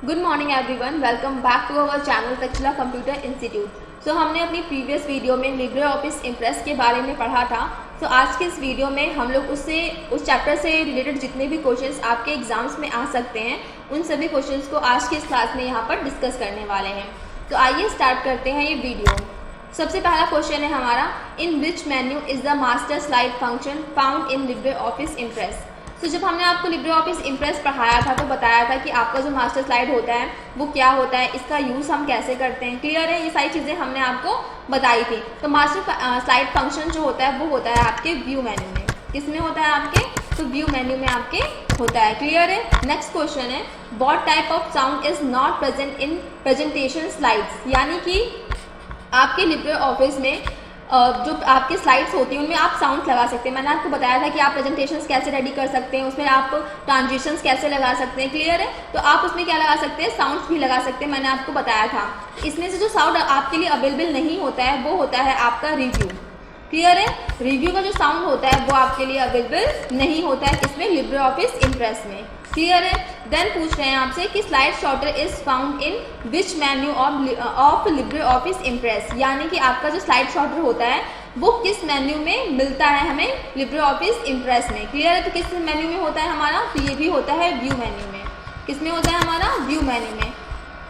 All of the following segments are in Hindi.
Good morning everyone, welcome back to our channel Takshashila computer institute. So हमने अपनी प्रीवियस वीडियो में लिब्रे ऑफिस इम्प्रेस के बारे में पढ़ा था। सो आज के इस वीडियो में हम लोग उस चैप्टर से रिलेटेड जितने भी क्वेश्चंस आपके एग्जाम्स में आ सकते हैं उन सभी क्वेश्चंस को आज की इस क्लास में यहाँ पर डिस्कस करने वाले हैं। तो आइए स्टार्ट करते हैं ये वीडियो। सबसे पहला क्वेश्चन है हमारा, in which menu is the master slide function found in Libre office Impress. तो जब हमने आपको लिब्रे ऑफिस इम्प्रेस पढ़ाया था तो बताया था कि आपका जो मास्टर स्लाइड होता है वो क्या होता है, इसका यूज़ हम कैसे करते हैं। क्लियर है, ये सारी चीज़ें हमने आपको बताई थी। तो मास्टर स्लाइड फंक्शन जो होता है वो होता है आपके व्यू मेन्यू में। किसमें होता है आपके? तो व्यू मेन्यू में आपके होता है। क्लियर है। नेक्स्ट क्वेश्चन है, what type of sound is not present in presentation slides. यानी कि आपके लिब्रे ऑफिस में जो आपकी स्लाइड्स होती हैं उनमें आप साउंड लगा सकते हैं। मैंने आपको बताया था कि आप प्रेजेंटेशंस कैसे रेडी कर सकते हैं, उसमें आप ट्रांजिशंस कैसे लगा सकते हैं। क्लियर है। तो आप उसमें क्या लगा सकते हैं, साउंड्स भी लगा सकते हैं, मैंने आपको बताया था। इसमें से जो साउंड आपके लिए अवेलेबल नहीं होता है वो होता है आपका रिव्यू। क्लियर है। रिव्यू का जो साउंड होता है वो आपके लिए अवेलेबल नहीं होता है इसमें लिब्रे ऑफिस इम्प्रेस में। क्लियर है। देन पूछ रहे हैं आपसे कि slide shorter is found in which menu of Libre office Impress. यानी कि आपका जो स्लाइड शॉर्टर होता है वो किस मेन्यू में मिलता है हमें लिब्रे ऑफिस इम्प्रेस में। क्लियर है। तो किस मेन्यू में होता है हमारा? तो ये भी होता है व्यू मेन्यू में। किस में होता है हमारा? व्यू मेन्यू में।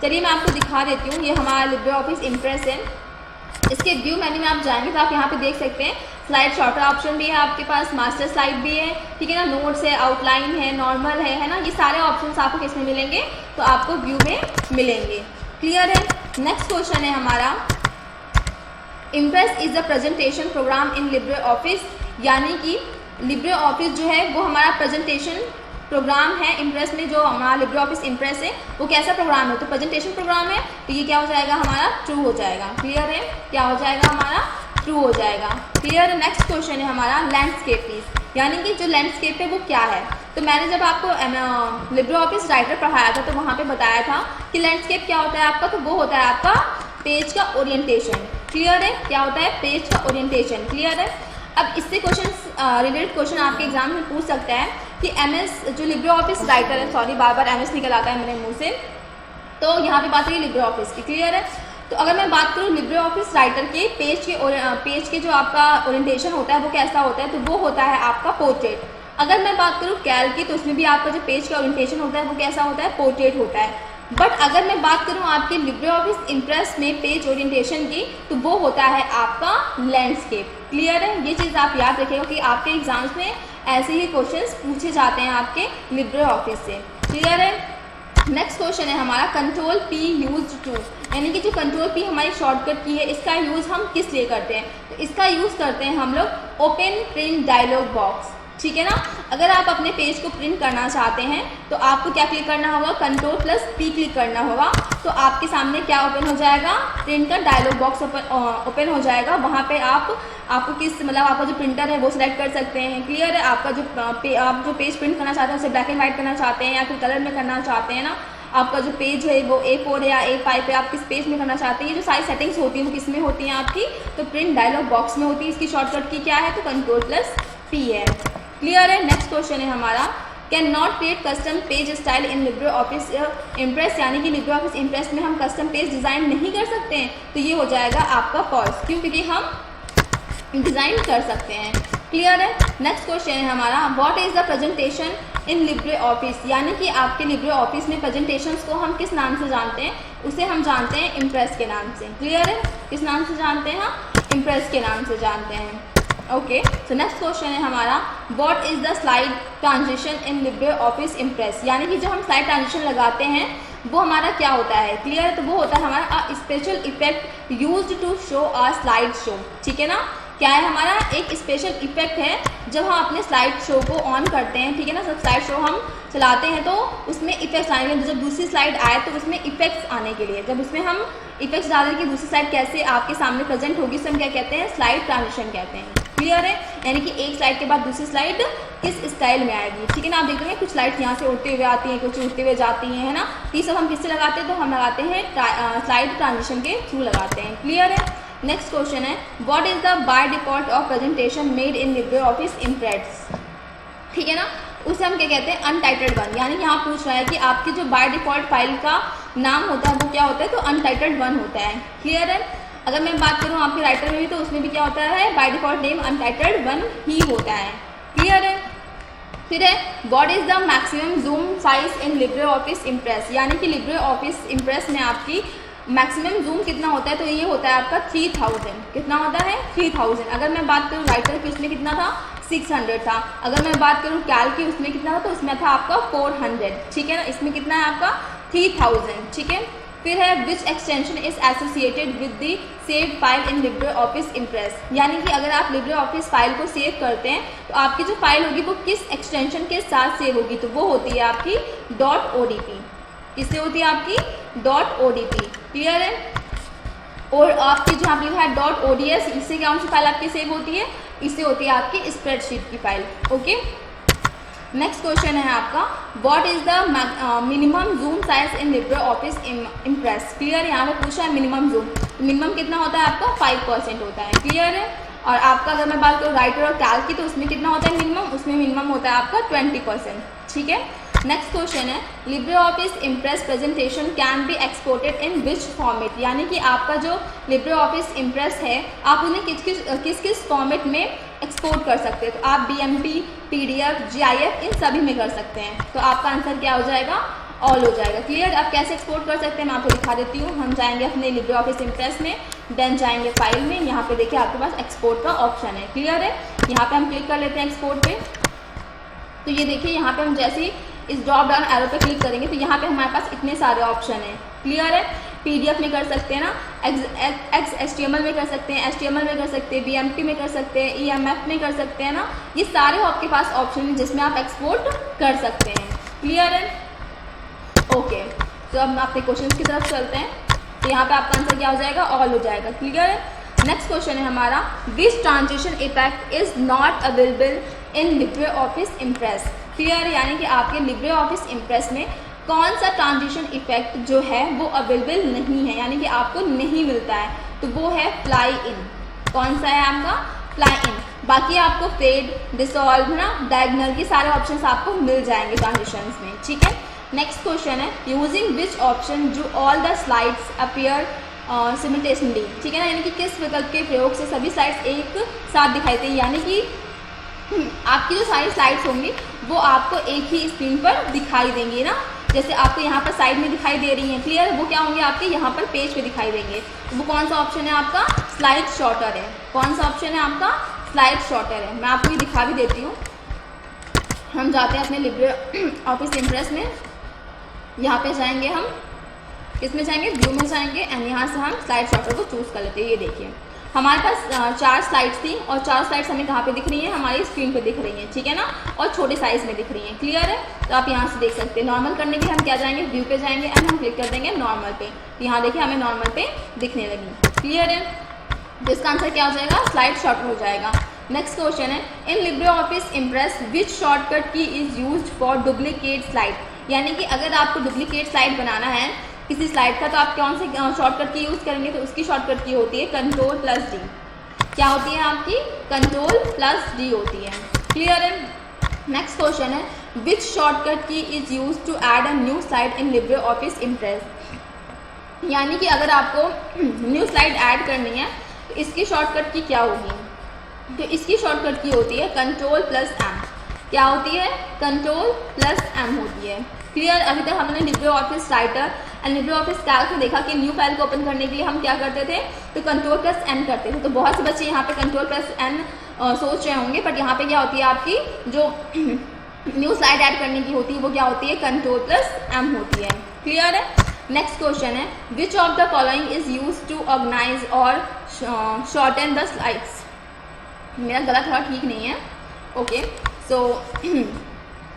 चलिए मैं आपको दिखा देती हूँ। ये हमारा लिब्रे ऑफिस इम्प्रेस है। इसके व्यू मेन्यू में आप जाएंगे तो आप यहाँ पे देख सकते हैं स्लाइड शॉर्टर ऑप्शन भी है आपके पास, मास्टर स्लाइड भी है, ठीक है ना, नोट्स है, आउटलाइन है, नॉर्मल है ना। ये सारे ऑप्शंस आपको किस में मिलेंगे? तो आपको व्यू में मिलेंगे। क्लियर है। नेक्स्ट क्वेश्चन है हमारा, impress is the presentation programme in Libre office. यानी कि लिब्रे ऑफिस जो है वो हमारा प्रेजेंटेशन प्रोग्राम है। इम्प्रेस में जो हमारा लिब्रे ऑफिस इम्प्रेस है वो कैसा प्रोग्राम है? तो प्रेजेंटेशन प्रोग्राम है। तो ये क्या हो जाएगा हमारा? ट्रू हो जाएगा। क्लियर है। क्या हो जाएगा हमारा? ट्रू हो जाएगा। क्लियर है। नेक्स्ट क्वेश्चन है हमारा, लैंडस्केप प्लीज। यानी कि जो लैंडस्केप है वो क्या है? तो मैंने जब आपको लिब्रे ऑफिस राइटर पढ़ाया था तो वहाँ पे बताया था कि लैंडस्केप क्या होता है आपका? तो वो होता है आपका पेज का ओरिएंटेशन। क्लियर है। क्या होता है? पेज का ओरिएंटेशन। क्लियर है। अब इससे क्वेश्चन रिलेटेड क्वेश्चन आपके एग्जाम में पूछ सकता है कि एमएस जो लिब्रे ऑफिस राइटर है, सॉरी बार बार एमएस निकल आता है मेरे मुंह से, तो यहाँ पे बात है लिब्रे ऑफिस की। क्लियर है। तो अगर मैं बात करूँ लिब्रे ऑफिस राइटर के पेज के जो आपका ओरिएंटेशन होता है वो कैसा होता है? तो वो होता है आपका पोर्ट्रेट। अगर मैं बात करूँ कैल्क की तो उसमें भी आपका जो पेज का ओरिएंटेशन होता है वो कैसा होता है? पोर्ट्रेट होता है। बट अगर मैं बात करूँ आपके लिब्रे ऑफिस इम्प्रेस में पेज ओरिएंटेशन की तो वो होता है आपका लैंडस्केप। क्लियर है। ये चीज़ आप याद रखिएगा कि आपके एग्जाम्स में ऐसे ही क्वेश्चंस पूछे जाते हैं आपके लिब्रे ऑफिस से। क्लियर है। नेक्स्ट क्वेश्चन है हमारा, कंट्रोल पी यूज टू। यानी कि जो कंट्रोल पी हमारी शॉर्टकट की है इसका यूज़ हम किस लिए करते हैं? तो इसका यूज़ करते हैं हम लोग ओपन प्रिंट डायलॉग बॉक्स। ठीक है ना। अगर आप अपने पेज को प्रिंट करना चाहते हैं तो आपको क्या क्लिक करना होगा? कंट्रोल प्लस पी क्लिक करना होगा। तो आपके सामने क्या ओपन हो जाएगा? प्रिंट का डायलॉग बॉक्स ओपन हो जाएगा। वहाँ पे आपको किस मतलब आपका जो प्रिंटर है वो सिलेक्ट कर सकते हैं। क्लियर है। आपका जो आप जो पेज प्रिंट करना चाहते हैं उसे ब्लैक एंड व्हाइट करना चाहते हैं या फिर कलर में करना चाहते हैं ना। आपका जो पेज है वो A4 या A5 पे आप किस पेज में करना चाहते हैं, ये जो सारी सेटिंग्स होती हैं वो किस में होती हैं आपकी? तो प्रिंट डायलॉग बॉक्स में होती है। इसकी शॉर्टकट की क्या है? तो कंट्रोल प्लस पी है। क्लियर है। नेक्स्ट क्वेश्चन है हमारा, can not create custom page style in Libre office Impress. यानी कि लिब्रे ऑफिस इम्प्रेस में हम कस्टम पेज डिज़ाइन नहीं कर सकते हैं। तो ये हो जाएगा आपका फॉल्स। क्यों? क्योंकि हम डिज़ाइन कर सकते हैं। क्लियर है। नेक्स्ट क्वेश्चन है हमारा, what is the presentation in Libre office. यानी कि आपके लिब्रे ऑफिस में प्रेजेंटेशंस को हम किस नाम से जानते हैं? उसे हम जानते हैं इम्प्रेस के नाम से। क्लियर है। किस नाम से जानते हैं हम? इम्प्रेस के नाम से जानते हैं। ओके। सो नेक्स्ट क्वेश्चन है हमारा, what is the slide transition in Libre office Impress. यानी कि जो हम स्लाइड ट्रांजिशन लगाते हैं वो हमारा क्या होता है? क्लियर है। तो वो होता है हमारा special effect used to show a slide show. ठीक है ना। क्या है हमारा? एक स्पेशल इफेक्ट है जब हम अपने स्लाइड शो को ऑन करते हैं। ठीक है ना। जब स्लाइड शो हम चलाते हैं तो उसमें इफेक्ट्स आने के लिए, जब दूसरी स्लाइड आए तो उसमें इफेक्ट्स आने के लिए, जब उसमें हम इफेक्ट्स डालें कि दूसरी स्लाइड कैसे आपके सामने प्रेजेंट होगी, उसे हम क्या कहते हैं? स्लाइड ट्रांजिशन कहते हैं। क्लियर है। यानी कि एक स्लाइड के बाद दूसरी स्लाइड किस स्टाइल में आएगी। ठीक है ना। आप देखते हैं कुछ स्लाइड्स यहाँ से उड़ते हुए आती हैं, कुछ उड़ते हुए जाती हैं, है ना। तो ये सब हम किससे लगाते हैं? तो हम लगाते हैं स्लाइड ट्रांजिशन के थ्रू लगाते हैं। क्लियर है। नेक्स्ट क्वेश्चन है, what is the by default of presentation made in Libre office impress. ठीक है ना। उसे हम क्या कहते हैं, अनटाइटल्ड वन। यानी कि यहाँ पूछ रहा है कि आपकी जो बाय डिफॉल्ट फाइल का नाम होता है वो क्या होता है, तो अनटाइटल्ड वन होता है। क्लियर है। अगर मैं बात करूँ आपके राइटर में भी, तो उसमें भी क्या होता है, by default name untitled one ही होता है। क्लियर है। फिर है what is the maximum zoom size in Libre office Impress. यानी कि लिब्रे ऑफिस इम्प्रेस में आपकी मैक्सिमम जूम कितना होता है, तो ये होता है आपका 3000। कितना होता है, 3000। अगर मैं बात करूँ राइटर की, उसमें कितना था, 600 था। अगर मैं बात करूँ कैल की, उसमें कितना था, तो उसमें था आपका 400। ठीक है ना। इसमें कितना है आपका 3000। ठीक है। फिर है which extension is associated with the save file in Libre office Impress. यानी कि अगर आप लिब्रे ऑफिस फाइल को सेव करते हैं तो आपकी जो फाइल होगी वो किस एक्सटेंशन के साथ सेव होगी, तो वो होती है आपकी .odp। किससे होती है, आपकी .odp। क्लियर है। और आपकी जहाँ पर लिखा है .ods, इससे क्या सी फाइल आपकी सेव होती है, इससे होती है आपकी स्प्रेडशीट की फाइल। ओके। नेक्स्ट क्वेश्चन है आपका what is the minimum zoom size in Libre office Impress. Clear. यहाँ पे पूछा है मिनिमम जूम, मिनिमम कितना होता है आपका 5% होता है। क्लियर है। और आपका अगर मैं बात करूँ राइटर और कैल की, तो उसमें कितना होता है मिनिमम, उसमें मिनिमम होता है आपका 20%। ठीक है। नेक्स्ट क्वेश्चन है Libre office impress presentation can be exported in which format. यानी कि आपका जो लिब्रे ऑफिस इम्प्रेस है, आप उन्हें किस किस फॉर्मेट में एक्सपोर्ट कर सकते हैं, तो आप BMP, PDF, GIF इन सभी में कर सकते हैं। तो आपका आंसर क्या हो जाएगा, ऑल हो जाएगा। क्लियर। आप कैसे एक्सपोर्ट कर सकते हैं मैं आपको दिखा देती हूँ। हम जाएंगे अपने लिब्रे ऑफिस इम्प्रेस में, देन जाएंगे फाइल में, यहाँ पे देखिए आपके पास एक्सपोर्ट का ऑप्शन है। क्लियर है। यहाँ पे हम क्लिक कर लेते हैं एक्सपोर्ट पे। तो ये देखिए यहाँ पे हम जैसे ही इस ड्रॉप डाउन एरो पे क्लिक करेंगे तो यहाँ पे हमारे पास इतने सारे ऑप्शन हैं। क्लियर है। PDF में कर सकते हैं ना, XHTML में कर सकते हैं, HTML में कर सकते हैं, BMP में कर सकते हैं, EMF में कर सकते हैं ना। ये सारे आपके पास ऑप्शन हैं जिसमें आप एक्सपोर्ट कर सकते हैं। क्लियर है। ओके। तो अब अपने क्वेश्चन की तरफ चलते हैं। तो यहाँ पे आपका आंसर क्या हो जाएगा, ऑल हो जाएगा। क्लियर है। नेक्स्ट क्वेश्चन है हमारा विच transition effect is not available in Libre office Impress. Clear. यानी कि आपके लिब्रे ऑफिस इम्प्रेस में कौन सा ट्रांजिशन इफेक्ट जो है वो अवेलेबल नहीं है, यानी कि आपको नहीं मिलता है, तो वो है फ्लाई इन। कौन सा है आपका, फ्लाई इन। बाकी आपको फेड, डिसॉल्व ना, डायगनल, ये सारे ऑप्शंस आपको मिल जाएंगे ट्रांजिशंस में। ठीक है। नेक्स्ट क्वेश्चन है यूजिंग विच ऑप्शन जो all the slides appear simultaneously. ठीक है ना। यानी कि किस विकल्प के प्रयोग से सभी स्लाइड्स एक साथ दिखाई देती है। यानी कि आपकी जो सारी स्लाइड्स होंगी वो आपको एक ही स्क्रीन पर दिखाई देंगी ना। जैसे आपको यहाँ पर साइड में दिखाई दे रही हैं, क्लियर, वो क्या होंगे आपके यहाँ पर पेज पे दिखाई देंगे। तो वो कौन सा ऑप्शन है आपका, स्लाइड शॉर्टर है। कौन सा ऑप्शन है आपका, स्लाइड शॉर्टर है। मैं आपको ये दिखा भी देती हूँ। हम जाते हैं अपने लिब्रे ऑफिस इम्प्रेस में, यहाँ पे जाएंगे हम, किसमें जाएंगे, व्यू में जाएंगे, एंड यहाँ से हम स्लाइड शॉर्टर को चूज़ कर लेते हैं। ये देखिए हमारे पास 4 स्लाइड्स थी और 4 स्लाइड्स हमें कहाँ पे दिख रही हैं, हमारी स्क्रीन पे दिख रही हैं। ठीक है ना। और छोटे साइज़ में दिख रही हैं। क्लियर है। तो आप यहाँ से देख सकते हैं। नॉर्मल करने के लिए हम क्या जाएंगे, व्यू पे जाएंगे एंड हम क्लिक कर देंगे नॉर्मल पे। तो यहाँ देखिए हमें नॉर्मल पे दिखने लगी। क्लियर है। तो इसका आंसर क्या हो जाएगा, स्लाइड शॉर्टर हो जाएगा। नेक्स्ट क्वेश्चन है in Libre office Impress which shortcut key is used for duplicate slide. यानी कि अगर आपको डुप्लीकेट स्लाइड बनाना है किसी स्लाइड का, तो आप कौन से शॉर्टकट की यूज़ करेंगे, तो उसकी शॉर्टकट की होती है Ctrl+D। क्या होती है आपकी, Ctrl+D होती है। क्लियर है। नेक्स्ट क्वेश्चन है which shortcut key is use to add a new slide in Libre office Impress. यानी कि अगर आपको न्यू स्लाइड ऐड करनी है तो इसकी शॉर्टकट की क्या होगी, तो इसकी शॉर्टकट की होती है Ctrl+M। क्या होती है, Ctrl+M होती है। क्लियर। अभी तक हमने Libre office writer and Libre office Calc में देखा कि न्यू फाइल को ओपन करने के लिए हम क्या करते थे, तो Ctrl+N करते थे। तो बहुत से बच्चे यहाँ पे Ctrl+N सोच रहे होंगे, बट यहाँ पे क्या होती है आपकी जो न्यू स्लाइड ऐड करने की होती है वो क्या होती है, Ctrl+M होती है। क्लियर है। नेक्स्ट क्वेश्चन है which of the following is use to organise और शॉर्टन द स्लाइड्स। मेरा गला थोड़ा ठीक नहीं है। ओके। सो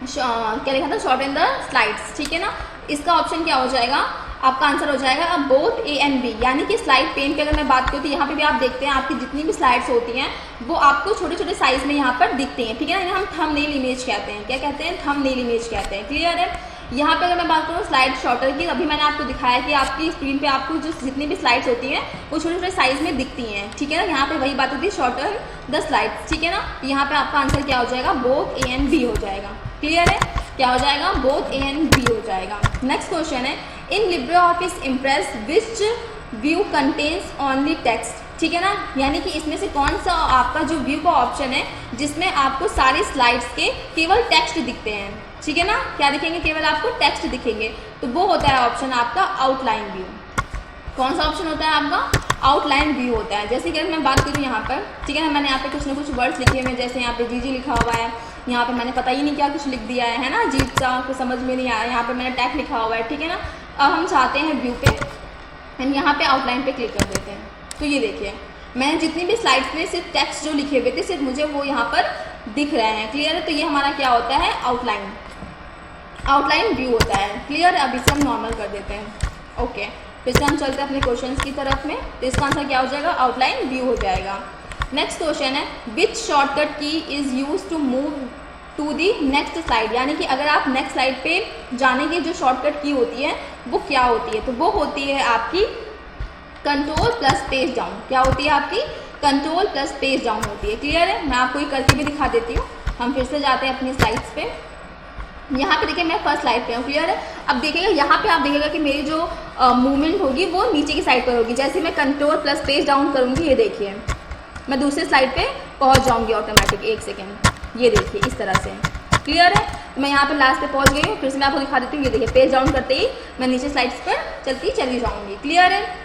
क्या लिखा था, शॉर्टन द स्लाइड्स। ठीक है ना। इसका ऑप्शन क्या हो जाएगा, आपका आंसर हो जाएगा अब बोथ A एंड B। यानी कि स्लाइड पेन पे अगर मैं बात करूँ तो यहाँ पे भी आप देखते हैं आपकी जितनी भी स्लाइड्स होती हैं वो आपको छोटे छोटे साइज में यहाँ पर दिखती हैं। ठीक है ना। हम थंबनेल इमेज कहते हैं। क्या कहते हैं, थंबनेल इमेज कहते हैं। क्लियर है। यहाँ पे अगर मैं बात करूँ स्लाइड शॉर्टर की, अभी मैंने आपको दिखाया कि आपकी स्क्रीन पे आपको जो जितनी भी स्लाइड्स होती हैं वो छोटे छोटे साइज में दिखती हैं। ठीक है ना। यहाँ पे वही बात होती है शॉर्टर द स्लाइड्स। ठीक है ना। यहाँ पे आपका आंसर क्या हो जाएगा, बोथ A एंड B हो जाएगा। क्लियर है, क्या हो जाएगा, बोथ ए एंड बी हो जाएगा। नेक्स्ट क्वेश्चन है, in Libre office Impress which view contains only text, ठीक है ना, यानी कि इसमें से कौन सा आपका जो व्यू का ऑप्शन है जिसमें आपको सारी स्लाइड्स के केवल टेक्स्ट दिखते हैं, ठीक है ना, क्या दिखेंगे, केवल आपको टेक्स्ट दिखेंगे, तो वो होता है ऑप्शन आपका आउटलाइन व्यू। कौन सा ऑप्शन होता है आपका, आउटलाइन व्यू होता है। जैसे कि मैं बात करूँ यहाँ पर, ठीक है ना, मैंने यहाँ पे कुछ ना कुछ वर्ड्स लिखे हुए हैं, जैसे यहाँ पे जीजी लिखा हुआ है, यहाँ पे मैंने पता ही नहीं क्या कुछ लिख दिया है ना, अजीब सा, कुछ समझ में नहीं आया, यहाँ पे मैंने टैग लिखा हुआ है, ठीक है ना। अब हम चाहते हैं व्यू पे, एंड यहाँ पे आउटलाइन पे क्लिक कर देते हैं, तो ये देखिए मैंने जितनी भी स्लाइड्स में सिर्फ टेक्स्ट जो लिखे हुए थे सिर्फ मुझे वो यहाँ पर दिख रहे हैं, क्लियर है, तो ये हमारा क्या होता है, आउटलाइन, आउटलाइन व्यू होता है, क्लियर। अब इसे हम नॉर्मल कर देते हैं, ओके, फिर से हम चलते हैं अपने क्वेश्चंस की तरफ में, तो इसका आंसर क्या हो जाएगा, आउटलाइन व्यू हो जाएगा। नेक्स्ट क्वेश्चन है, which shortcut key is use to move to the next slide, यानी कि अगर आप नेक्स्ट स्लाइड पे जाने की जो शॉर्टकट की होती है वो क्या होती है, तो वो होती है आपकी कंट्रोल प्लस पेज डाउन, क्या होती है आपकी, कंट्रोल प्लस पेज डाउन होती है, क्लियर है। मैं आपको ये करके भी दिखा देती हूँ। हम फिर से जाते हैं अपनी स्लाइड्स पे, यहाँ पे देखिए मैं फर्स्ट स्लाइड पे हूँ, क्लियर है। अब देखिएगा यहाँ पे आप देखिएगा कि मेरी जो मूवमेंट होगी वो नीचे की साइड पर होगी, जैसे मैं कंट्रोल प्लस पेज डाउन करूँगी, ये देखिए मैं दूसरे स्लाइड पे पहुँच जाऊँगी ऑटोमेटिक, एक सेकेंड, ये देखिए इस तरह से, क्लियर है। मैं यहाँ पे लास्ट पे पहुँच गई हूँ, फिर से मैं आपको दिखा देती हूँ, ये देखिए पेज डाउन करते ही मैं नीचे स्लाइड्स पर चली जाऊँगी, क्लियर है।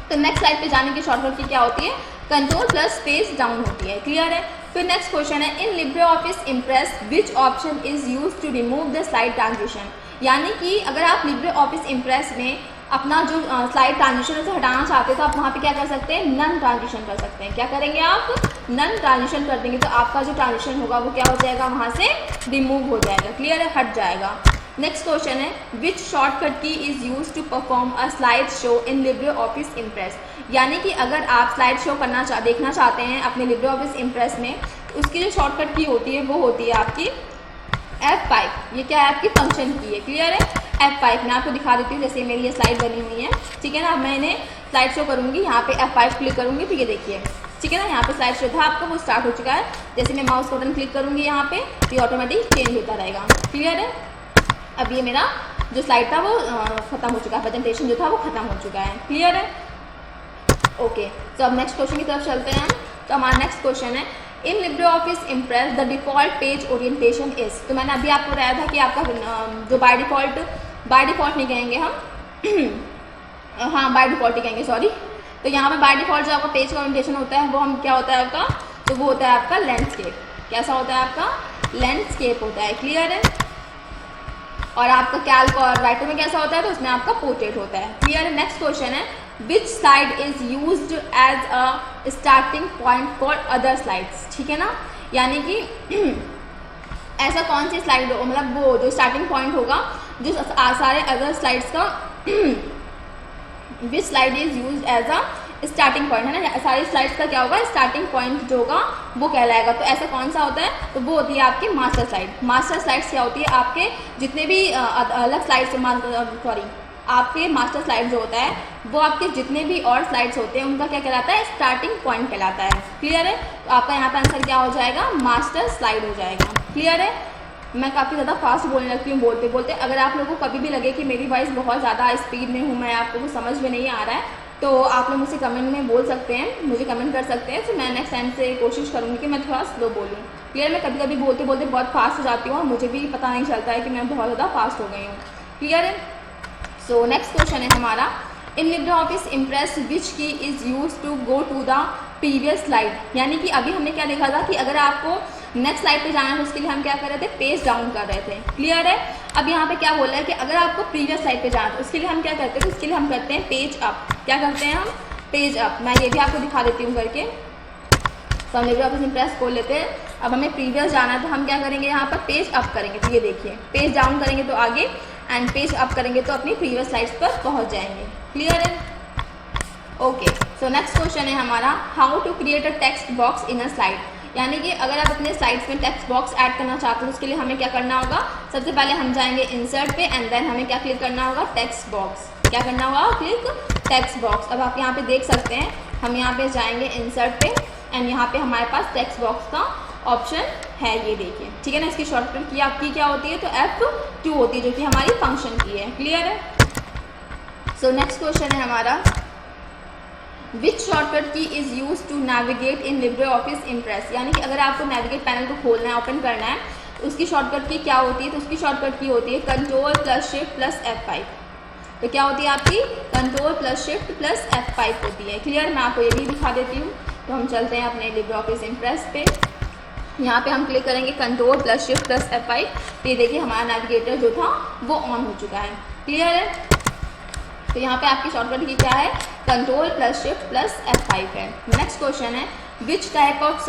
तो नेक्स्ट स्लाइड पे जाने की शॉर्टकट की क्या होती है, कंट्रोल प्लस पेज डाउन होती है, क्लियर है। फिर नेक्स्ट क्वेश्चन है, in Libre office Impress which option is use to remove the slide transition, यानी कि अगर आप लिब्रे ऑफिस इम्प्रेस में अपना जो स्लाइड ट्रांजिशन से हटाना चाहते हैं तो आप वहाँ पे क्या कर सकते हैं, नन ट्रांजिशन कर सकते हैं, क्या करेंगे आप, नन ट्रांजिशन कर देंगे, तो आपका जो ट्रांजिशन होगा वो क्या हो जाएगा, वहाँ से रिमूव हो जाएगा, क्लियर है, हट जाएगा। नेक्स्ट क्वेश्चन है, which shortcut key is use to perform a slide show in Libre office Impress, यानी कि अगर आप स्लाइड शो देखना चाहते हैं अपने लिब्रे ऑफिस इम्प्रेस में, उसकी जो शॉर्टकट की होती है वो होती है आपकी F5, ये क्या है, आपकी फंक्शन की है, क्लियर है, F5। मैं आपको दिखा देती हूँ, जैसे मेरी ये स्लाइड बनी हुई है, ठीक है ना, अब मैंने स्लाइड शो करूँगी, यहाँ पे F5 क्लिक करूँगी, तो ये देखिए, ठीक है ना, यहाँ पे स्लाइड शो था आपका वो स्टार्ट हो चुका है, जैसे मैं माउस बटन क्लिक करूँगी यहाँ पे तो ये ऑटोमेटिक चेंज होता रहेगा, क्लियर है। अब ये मेरा जो स्लाइड था वो खत्म हो चुका है, प्रेजेंटेशन जो था वो खत्म हो चुका है, क्लियर है, ओके। तो अब नेक्स्ट क्वेश्चन की तरफ चलते हैं। तो हमारा नेक्स्ट क्वेश्चन है, in Libre office impress the default page orientation is, तो मैंने अभी आपको बताया था कि आपका जो बाय डिफ़ॉल्ट नहीं कहेंगे हम हाँ बाय डिफ़ॉल्ट ही कहेंगे, सॉरी। तो यहाँ पे बाय डिफ़ॉल्ट जो आपका पेज का ओरिएंटेशन होता है वो हम क्या होता है आपका, तो वो होता है आपका लैंडस्केप, कैसा होता है आपका, लैंडस्केप होता है, क्लियर है। और आपका कैल्क और राइटर में कैसा होता है, तो उसमें आपका पोर्ट्रेट होता है, क्लियर है। नेक्स्ट क्वेश्चन है, which slide is used as a starting point for other slides, ठीक है ना, यानी कि ऐसा कौन सी स्लाइड हो, मतलब वो जो स्टार्टिंग पॉइंट होगा जो सारे अदर स्लाइड्स का which slide is used as a starting point, है ना, सारी स्लाइड्स का क्या होगा, स्टार्टिंग पॉइंट जो होगा वो कहलाएगा। तो ऐसा कौन सा होता है, तो वो होती है आपकी मास्टर स्लाइड। मास्टर स्लाइड्स क्या होती है, आपके जितने भी अलग स्लाइड्स, सॉरी आपके मास्टर स्लाइड जो होता है वो आपके जितने भी और स्लाइड्स होते हैं उनका क्या कहलाता है, स्टार्टिंग पॉइंट कहलाता है, क्लियर है। तो आपका यहाँ पर आंसर क्या हो जाएगा, मास्टर स्लाइड हो जाएगा, क्लियर है। मैं काफ़ी ज़्यादा फास्ट बोलने लगती हूँ बोलते बोलते, अगर आप लोगों को कभी भी लगे कि मेरी वॉइस बहुत ज़्यादा स्पीड में हूँ, मैं आपको कुछ समझ में नहीं आ रहा है, तो आप लोग मुझसे कमेंट में बोल सकते हैं, मुझे कमेंट कर सकते हैं, तो मैं नेक्स्ट टाइम से कोशिश करूँगी कि मैं थोड़ा स्लो बोलूँ, क्लियर। मैं कभी कभी बोलते बोलते बहुत फास्ट हो जाती हूँ और मुझे भी पता नहीं चलता है कि मैं बहुत ज़्यादा फास्ट हो गई हूँ, क्लियर है। सो नेक्स्ट क्वेश्चन है हमारा, in Libre office Impress which key is use to go to the previous slide, यानी कि अभी हमने क्या देखा था कि अगर आपको नेक्स्ट स्लाइड पे जाना है तो उसके लिए हम क्या कर रहे थे, पेज डाउन कर रहे थे, क्लियर है। अब यहाँ पे क्या बोल रहा है कि अगर आपको प्रीवियस स्लाइड पे जाना है तो उसके लिए हम क्या करते हैं, उसके लिए हम करते हैं पेज अप, क्या करते हैं हम, पेज अप। मैं ये भी आपको दिखा देती हूँ करके। तो हम लिब्रे ऑफिस इम्प्रेस खोल लेते हैं, अब हमें प्रीवियस जाना है तो हम क्या करेंगे, यहाँ पर पेज अप करेंगे, तो ये देखिए पेज डाउन करेंगे तो आगे, एंड पेज अप करेंगे तो अपनी प्रीवियस स्लाइड्स पर पहुँच जाएंगे, क्लियर है, ओके। सो नेक्स्ट क्वेश्चन है हमारा, how to create a text box in a slide, यानी कि अगर आप अपने स्लाइड्स में टेक्स्ट बॉक्स ऐड करना चाहते हैं उसके लिए हमें क्या करना होगा, सबसे पहले हम जाएंगे इंसर्ट पे एंड देन हमें क्या क्लिक करना होगा, टेक्स्ट बॉक्स, क्या करना होगा, क्लिक टेक्स्ट बॉक्स। अब आप यहाँ पे देख सकते हैं हम यहाँ पे जाएंगे इंसर्ट पे एंड यहाँ पे हमारे पास टेक्स्ट बॉक्स का ऑप्शन है, ये देखिए, ठीक है ना। इसकी शॉर्टकट की आपकी क्या होती है, तो F2 होती है, जो कि हमारी फंक्शन की है। क्लियर है। सो नेक्स्ट क्वेश्चन है हमारा, which shortcut key is use to navigate in Libre office Impress. यानी कि अगर आपको नेविगेट पैनल को खोलना है, ओपन करना है, तो उसकी शॉर्टकट की क्या होती है, तो उसकी शॉर्टकट की होती है control plus shift plus F5। तो क्या होती है आपकी, control plus shift plus F5 होती है। क्लियर। मैं आपको ये भी दिखा देती हूँ। तो हम चलते हैं अपने लिब्रे ऑफिस इम्प्रेस पे, यहाँ पे हम क्लिक करेंगे control plus shift plus F5। तो ये देखिए हमारा नेविगेटर जो था वो ऑन हो चुका है। क्लियर है। तो यहाँ पे आपकी शॉर्टकट की क्या है, control plus shift plus F5 है। नेक्स्ट क्वेश्चन है, which type of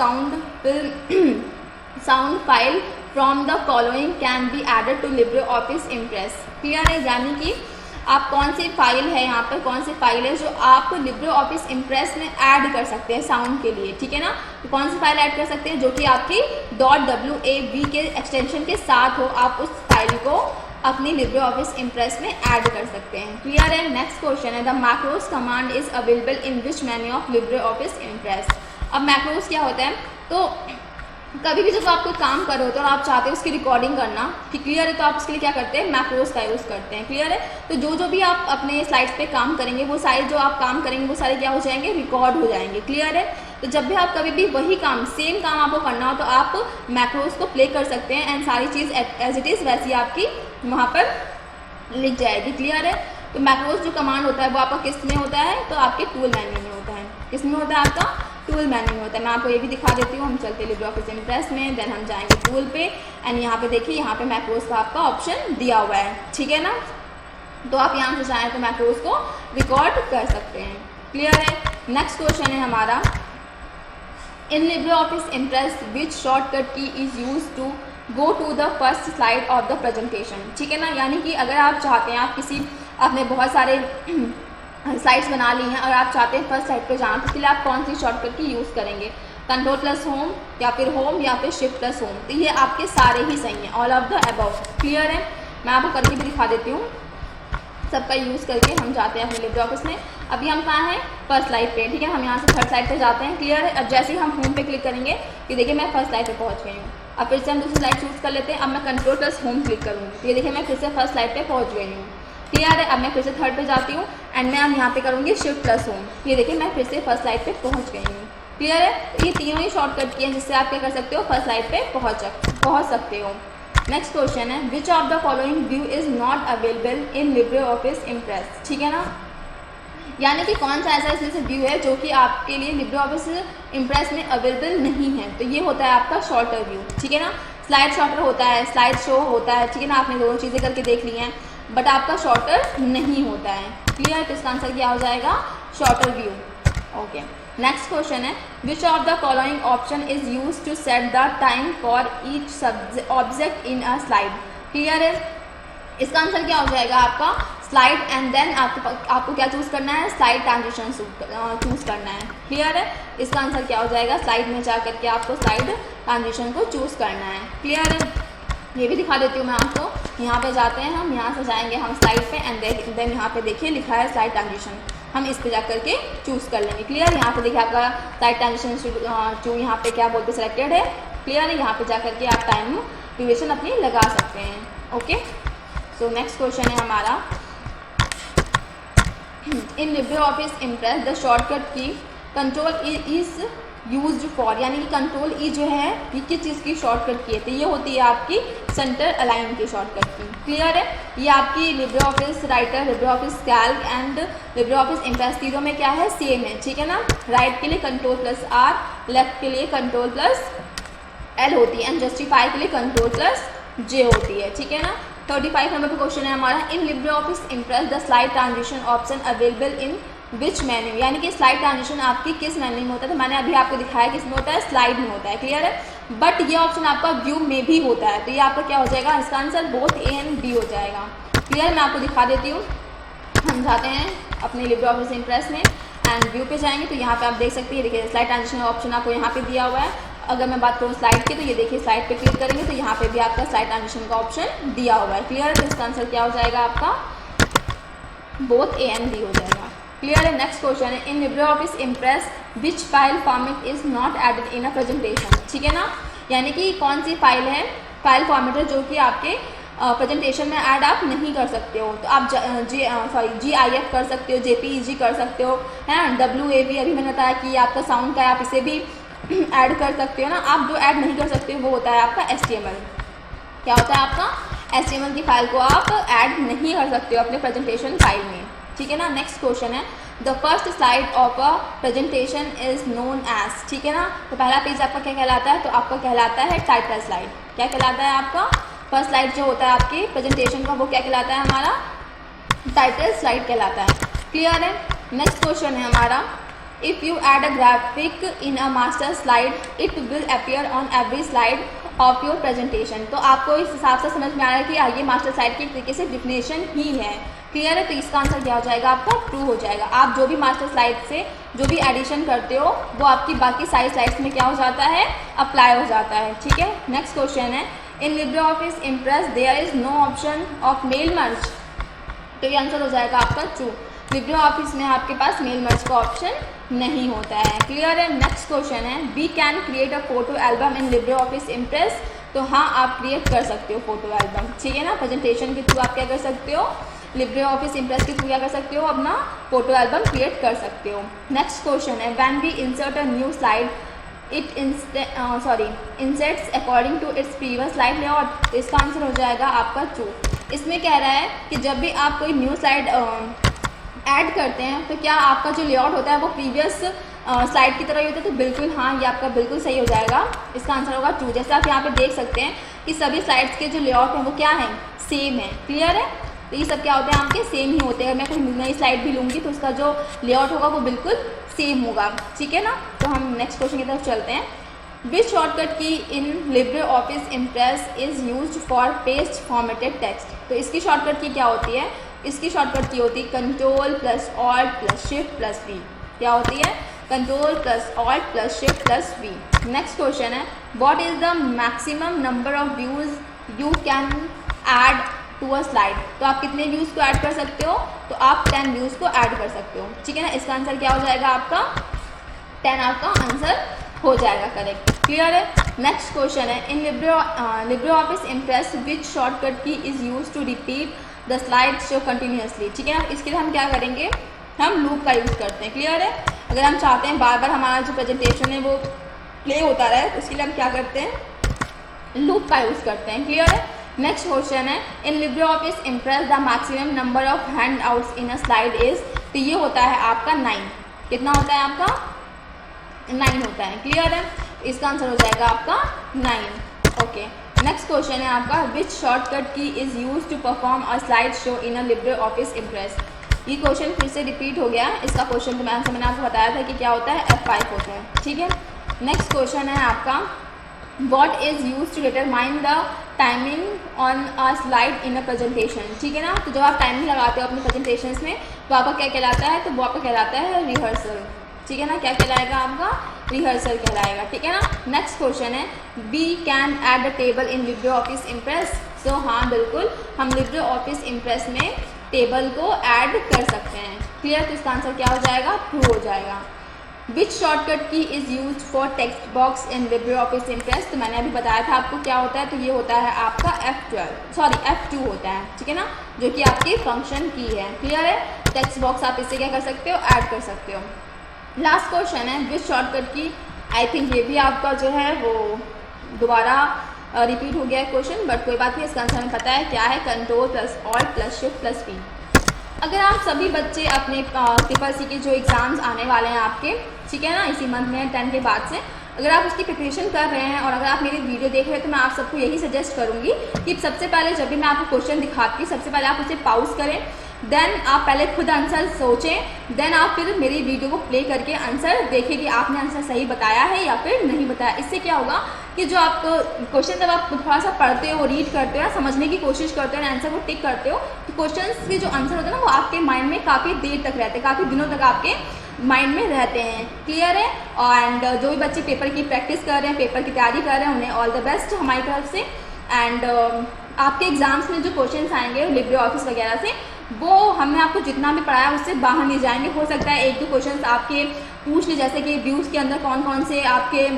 sound file from the following can be added to Libre office Impress. Clear है। यानी कि आप कौन सी फाइल है, यहाँ पर कौन सी फाइल है जो आप लिब्रे ऑफिस इम्प्रेस में ऐड कर सकते हैं साउंड के लिए, ठीक है ना। तो कौन सी फाइल ऐड कर सकते हैं, जो कि आपकी .wav के एक्सटेंशन के साथ हो, आप उस फाइल को अपनी लिब्रे ऑफिस इम्प्रेस में ऐड कर सकते हैं। क्लियर है। नेक्स्ट क्वेश्चन है, the macros command is available in which menu of Libre office impress. अब मैक्रोस क्या होता है, तो कभी भी जब आप कोई काम कर रहे हो तो आप चाहते हो उसकी रिकॉर्डिंग करना, ठीक। क्लियर है। तो आप उसके लिए क्या करते हैं, मैक्रोस का यूज़ करते हैं। क्लियर है। तो जो भी आप अपने स्लाइड्स पे काम करेंगे, वो सारे जो आप काम करेंगे वो सारे क्या हो जाएंगे, रिकॉर्ड हो जाएंगे। क्लियर है। तो जब भी आप कभी भी वही काम, सेम काम आपको करना हो, तो आप मैक्रोस को प्ले कर सकते हैं एंड सारी चीज़ एज इट इज़ वैसी आपकी वहाँ पर लिख जाएगी। क्लियर है। तो मैक्रोस जो कमांड होता है वो आपका किस में होता है, तो आपके टूल मेन्यू में होता है। किस में होता है, आपका टूल मेन्यू में होता है। मैं आपको ये भी दिखा देती हूँ। हम चलते लिब्रे ऑफिस इम्प्रेस में, देन हम जाएंगे टूल पे एंड यहाँ पे देखिए, यहाँ पे मैक्रोस का आपका ऑप्शन दिया हुआ है, ठीक है ना। तो आप यहाँ से चाहें तो मैक्रोस को रिकॉर्ड कर सकते हैं। क्लियर है। नेक्स्ट क्वेश्चन है हमारा, in Libre office Impress which shortcut key is use to go to the first slide of the presentation, ठीक है ना। यानी कि अगर आप चाहते हैं, आप किसी, आपने बहुत सारे स्लाइड्स बना ली हैं और आप चाहते हैं फर्स्ट स्लाइड पे जाना, तो इसके लिए आप कौन सी शॉर्टकट की यूज़ करेंगे, कंट्रोल प्लस होम या फिर होम या फिर शिफ्ट प्लस होम। तो ये आपके सारे ही सही हैं, all of the above. Clear है। मैं आपको करके भी दिखा देती हूँ। सबका यूज़ करके हम जाते हैं अपने लिब्रे ऑफिस में। अभी हम कहाँ हैं, फर्स्ट स्लाइड पे, ठीक है। हम यहाँ से थर्ड स्लाइड पे जाते हैं। क्लियर है। अब जैसे ही हम होम पे क्लिक करेंगे, कि देखिए मैं फर्स्ट स्लाइड पे पहुँच गई हूँ। अब फिर से हम दूसरी स्लाइड चूज़ कर लेते हैं। अब मैं कंट्रोल प्लस होम क्लिक करूँगी, ये देखिए मैं फिर से फर्स्ट स्लाइड पे पहुँच गई हूँ। क्लियर है। अब मैं फिर से थर्ड पे जाती हूँ एंड मैं अब यहाँ पे करूँगी शिफ्ट प्लस होम, ये देखिए मैं फिर से फर्स्ट स्लाइड पे पहुँच गई हूँ। क्लियर है। तो ये तीनों ही शॉर्टकट की हैं जिससे आप क्या कर सकते हो, फर्स्ट स्लाइड पे पहुँच सकते हो। नेक्स्ट क्वेश्चन है, which of the following view is not available in Libre office impress, ठीक है ना। यानी कि कौन सा ऐसा इसमें से व्यू है जो कि आपके लिए लिब्रे ऑफिस इम्प्रेस में अवेलेबल नहीं है, तो ये होता है आपका शॉर्टर व्यू, ठीक है ना। स्लाइड शॉर्टर होता है, स्लाइड शो होता है, ठीक है ना। आपने दोनों चीज़ें करके देख ली हैं, बट आपका शॉर्टर नहीं होता है। क्लियर। तो इसका आंसर क्या हो जाएगा, sorter view. Okay. Next question है, which of the following option is use to set the time for each object in a slide. Clear है। इसका आंसर क्या हो जाएगा आपका, स्लाइड एंड देन आपको क्या चूज़ करना है, स्लाइड ट्रांजिशन चूज़ करना है। क्लियर है। इसका आंसर क्या हो जाएगा, स्लाइड में जा करके आपको स्लाइड ट्रांजिशन को चूज़ करना है। क्लियर है। ये भी दिखा देती हूँ मैं आपको। यहाँ पे जाते हैं हम, यहाँ से जाएंगे हम स्लाइड पे एंड देन यहाँ पे देखिए लिखा है स्लाइड ट्रांजिशन, हम इस पे जा करके चूज़ कर लेंगे। क्लियर। यहाँ पे देखिए आपका स्लाइड ट्रांजिशन जो यहाँ पे क्या बोलते सिलेक्टेड है। क्लियर है। यहाँ पे जा करके आप टाइम ड्यूरेशन अपनी लगा सकते हैं। ओके। सो नेक्स्ट क्वेश्चन है हमारा, in Libre office impress the shortcut की कंट्रोल इज यूज्ड फॉर, यानी कि कंट्रोल ई जो है ये किस चीज़ की शॉर्टकट की है, तो ये होती है आपकी सेंटर अलाइन की शॉर्टकट की। क्लियर है। ये आपकी Libre office writer, Libre office Calc and Libre office impress तीनों में क्या है, सेम है, ठीक है ना। राइट के लिए कंट्रोल प्लस आर, लेफ्ट के लिए कंट्रोल प्लस एल होती है एंड जस्टिफाई के लिए कंट्रोल प्लस जे होती है, ठीक है ना। 35 नंबर पर क्वेश्चन है हमारा, in Libre office impress the slide transition option available in which menu, यानी कि स्लाइड ट्रांजिशन आपकी किस मेन्यू में होता है। तो मैंने अभी आपको दिखाया किस में होता है, स्लाइड में होता है। क्लियर है। बट ये ऑप्शन आपका व्यू में भी होता है, तो ये आपका क्या हो जाएगा, इसका answer both A and B हो जाएगा। क्लियर। मैं आपको दिखा देती हूँ। हम जाते हैं अपने लिब्रे ऑफिस इम्प्रेस में एंड व्यू पे जाएंगे, तो यहाँ पे आप देख सकते हैं, देखिए स्लाइड ट्रांजिशन ऑप्शन आपको यहाँ पे दिया हुआ है। अगर मैं बात करूँ स्लाइड की, तो ये देखिए स्लाइड पे क्लिक करेंगे तो यहाँ पे भी आपका स्लाइड ट्रांजिशन का ऑप्शन दिया हुआ है। क्लियर। तो इसका आंसर क्या हो जाएगा आपका, बोथ ए एंड बी हो जाएगा। क्लियर है। नेक्स्ट क्वेश्चन है, in Libre office Impress which file format is not added in a presentation, ठीक है ना। यानी कि कौन सी फाइल है, फाइल फॉर्मेटर जो कि आपके प्रेजेंटेशन में ऐड आप नहीं कर सकते हो। तो आप GIF कर सकते हो, JPEG कर सकते हो, है ना। WAV अभी मैंने बताया कि आपका साउंड का है, आप इसे भी ऐड कर सकते हो ना। आप जो ऐड नहीं कर सकते हो वो होता है आपका HTML। क्या होता है आपका HTML की फाइल को आप ऐड नहीं कर सकते हो अपने प्रेजेंटेशन फाइल में, ठीक है ना। नेक्स्ट क्वेश्चन है the first slide of a presentation is known as, ठीक है ना। तो पहला पेज आपका क्या कहलाता है, तो आपका कहलाता है टाइटल स्लाइड। क्या कहलाता है आपका फर्स्ट स्लाइड जो होता है आपकी प्रेजेंटेशन का, वो क्या कहलाता है हमारा टाइटल स्लाइड कहलाता है। क्लियर है। नेक्स्ट क्वेश्चन है हमारा if you add a graphic in a master slide it will appear on every slide of your presentation. तो आपको इस हिसाब से समझ में आ रहा है कि ये मास्टर स्लाइड की एक तरीके से डिफिनेशन ही है। क्लियर है। तो इसका आंसर क्या हो जाएगा आपका ट्रू हो जाएगा। आप जो भी मास्टर स्लाइड से जो भी एडिशन करते हो वो आपकी बाकी सारी स्लाइड्स में क्या हो जाता है, अप्लाई हो जाता है, ठीक है। नेक्स्ट क्वेश्चन है in LibreOffice Impress there is no option of mail merge. तो ये आंसर हो जाएगा आपका ट्रू। लिब्रेऑफिस में आपके पास मेल मर्ज का ऑप्शन नहीं होता है। क्लियर है। नेक्स्ट क्वेश्चन है we can create a photo album in LibreOffice Impress. तो हाँ, आप क्रिएट कर सकते हो फोटो एल्बम, ठीक है ना। प्रेजेंटेशन के थ्रू आप क्या कर सकते हो, लिब्रेऑफिस इम्प्रेस के थ्रू क्या कर सकते हो, अपना फोटो एल्बम क्रिएट कर सकते हो। नेक्स्ट क्वेश्चन है when we insert a new slide it inserts according to its previous slide layout. इसका आंसर हो जाएगा आपका ट्रू। इसमें कह रहा है कि जब भी आप कोई न्यू स्लाइड ऐड करते हैं तो क्या आपका जो लेआउट होता है वो प्रीवियस स्लाइड की तरह ही होता है। तो बिल्कुल हाँ, ये आपका बिल्कुल सही हो जाएगा। इसका आंसर होगा ट्रू। जैसे आप यहाँ पे देख सकते हैं कि सभी स्लाइड्स के जो लेआउट हैं वो क्या हैं, सेम है। क्लियर है। तो ये सब क्या होते हैं आपके सेम ही होते हैं। मैं कोई नई स्लाइड भी लूँगी तो उसका जो लेआउट होगा वो बिल्कुल सेम होगा, ठीक है ना। तो हम नेक्स्ट क्वेश्चन की तरफ चलते हैं। Which shortcut key in LibreOffice Impress is used for paste formatted text. तो इसकी शॉर्टकट की क्या होती है, इसकी शॉर्टकट की होती है control plus alt plus shift plus V. क्या होती है, control plus alt plus shift plus V. Next question है what is the maximum number of views you can add to a slide. तो आप कितने व्यूज़ को ऐड कर सकते हो, तो आप 10 व्यूज़ को ऐड कर सकते हो, ठीक है ना। इसका आंसर क्या हो जाएगा आपका 10 आपका आंसर हो जाएगा करेक्ट। क्लियर है। नेक्स्ट क्वेश्चन है in LibreOffice Impress which shortcut key is use to repeat the slide show continuously, ठीक है ना। इसके लिए हम क्या करेंगे, हम लूप का यूज़ करते हैं। क्लियर है। अगर हम चाहते हैं बार बार हमारा जो प्रेजेंटेशन है वो प्ले होता रहे तो उसके लिए हम क्या करते हैं, लूप का यूज़ करते हैं। क्लियर है। नेक्स्ट क्वेश्चन है in LibreOffice Impress the maximum number of handouts in a slide is. तो ये होता है आपका 9। कितना होता है आपका 9 होता है। क्लियर है। इसका आंसर हो जाएगा आपका 9। ओके। नेक्स्ट क्वेश्चन है आपका which shortcut key is use to perform a slide show in a LibreOffice Impress. ये क्वेश्चन फिर से रिपीट हो गया। इसका क्वेश्चन तो आंसर मैंने आपको बताया था कि क्या होता है, F5 होता है, ठीक है। नेक्स्ट क्वेश्चन है आपका What is used to determine the timing on a slide in a presentation, ठीक है ना। तो जब आप टाइमिंग लगाते हो अपने प्रेजेंटेशंस में तो आपका क्या कहलाता है, तो वो आपका कहलाता है रिहर्सल, ठीक है ना। क्या कहलाएगा आपका रिहर्सल कहलाएगा, ठीक है ना। नेक्स्ट क्वेश्चन है we can add a table in LibreOffice Impress. तो हाँ बिल्कुल, हम लिब्रेऑफिस इम्प्रेस में टेबल को ऐड कर सकते हैं। क्लियर। तो इसका आंसर क्या हो जाएगा, ट्रू हो जाएगा। विच shortcut key is use for text box in LibreOffice Impress. तो मैंने अभी बताया था आपको क्या होता है, तो ये होता है आपका F2 होता है, ठीक है ना, जो कि आपकी फंक्शन की है। क्लियर है। टेक्स्ट बॉक्स आप इससे क्या कर सकते हो, ऐड कर सकते हो। लास्ट क्वेश्चन है विच शॉर्टकट की, आई थिंक ये भी आपका जो है वो दोबारा रिपीट हो गया है क्वेश्चन, बट कोई बात नहीं, इसका आंसर हमें पता है क्या है, control plus alt plus shift plus V. अगर आप सभी बच्चे अपने TCC के जो एग्ज़ाम्स आने वाले हैं आपके, ठीक है ना, इसी मंथ में 10 के बाद से, अगर आप उसकी प्रिपरेशन कर रहे हैं और अगर आप मेरी वीडियो देख रहे हैं तो मैं आप सबको यही सजेस्ट करूँगी कि सबसे पहले जब भी मैं आपको क्वेश्चन दिखाती हूँ सबसे पहले आप उसे पॉज करें, देन आप पहले खुद आंसर सोचें, देन आप फिर मेरी वीडियो को प्ले करके आंसर देखें कि आपने आंसर सही बताया है या फिर नहीं बताया। इससे क्या होगा कि जो आप क्वेश्चन जब आप थोड़ा सा पढ़ते हो, रीड करते हो, समझने की कोशिश करते हो, आंसर को टिक करते हो, तो क्वेश्चन के जो आंसर होते हैं ना वो आपके माइंड में काफ़ी देर तक रहते हैं, काफ़ी दिनों तक आपके माइंड में रहते हैं। क्लियर है। एंड जो भी बच्चे पेपर की प्रैक्टिस कर रहे हैं, पेपर की तैयारी कर रहे हैं, उन्हें ऑल द बेस्ट हमारी तरफ से। एंड आपके एग्जाम्स में जो क्वेश्चंस आएंगे लिब्रेऑफिस वगैरह से, वो हमने आपको जितना भी पढ़ाया उससे बाहर नहीं जाएंगे। हो सकता है 1-2 क्वेश्चंस आपके पूछ ले, जैसे कि व्यूज़ के अंदर कौन कौन से आपके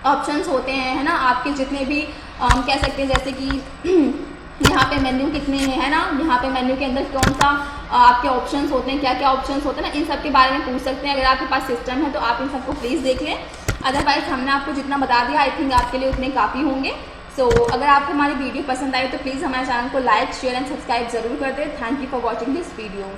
ऑप्शंस होते हैं, है ना, आपके जितने भी हम कह सकते हैं जैसे कि यहाँ पे मेन्यू कितने हैं, है ना, यहाँ पे मेन्यू के अंदर कौन सा आपके ऑप्शंस होते हैं, क्या क्या ऑप्शंस होते हैं ना, इन सब के बारे में पूछ सकते हैं। अगर आपके पास सिस्टम है तो आप इन सबको प्लीज़ देख लें, अदरवाइज हमने आपको जितना बता दिया आई थिंक आपके लिए उतने काफ़ी होंगे। सो अगर आपको हमारी वीडियो पसंद आई तो प्लीज़ हमारे चैनल को लाइक शेयर एंड सब्सक्राइब जरूर कर दें। Thank you for watching this video.